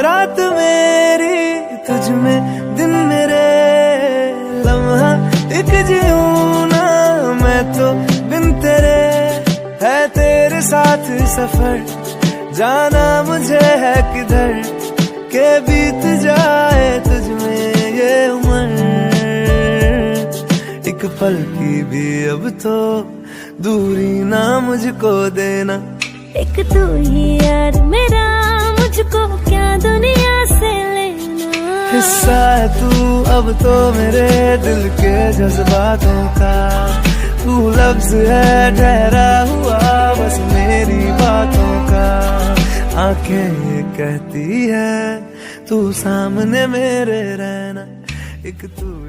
रात मेरी तुझ में, दिन मेरे, लम्हा एक जीऊं ना मैं तो बिन तेरे। है तेरे साथ सफर, जाना मुझे है किधर, के बीत जाए तुझ में ये उम्र। एक पल की भी अब तो दूरी ना मुझको देना। एक तू ही यार मेरा, मुझको क्या दुनिया से लेना। हिस्सा है तू अब तो मेरे दिल के जज्बातों का। तू लफ्ज है ठहरा हुआ बस मेरी बातों का। आंखें ये कहती है तू सामने मेरे रहना। एक तू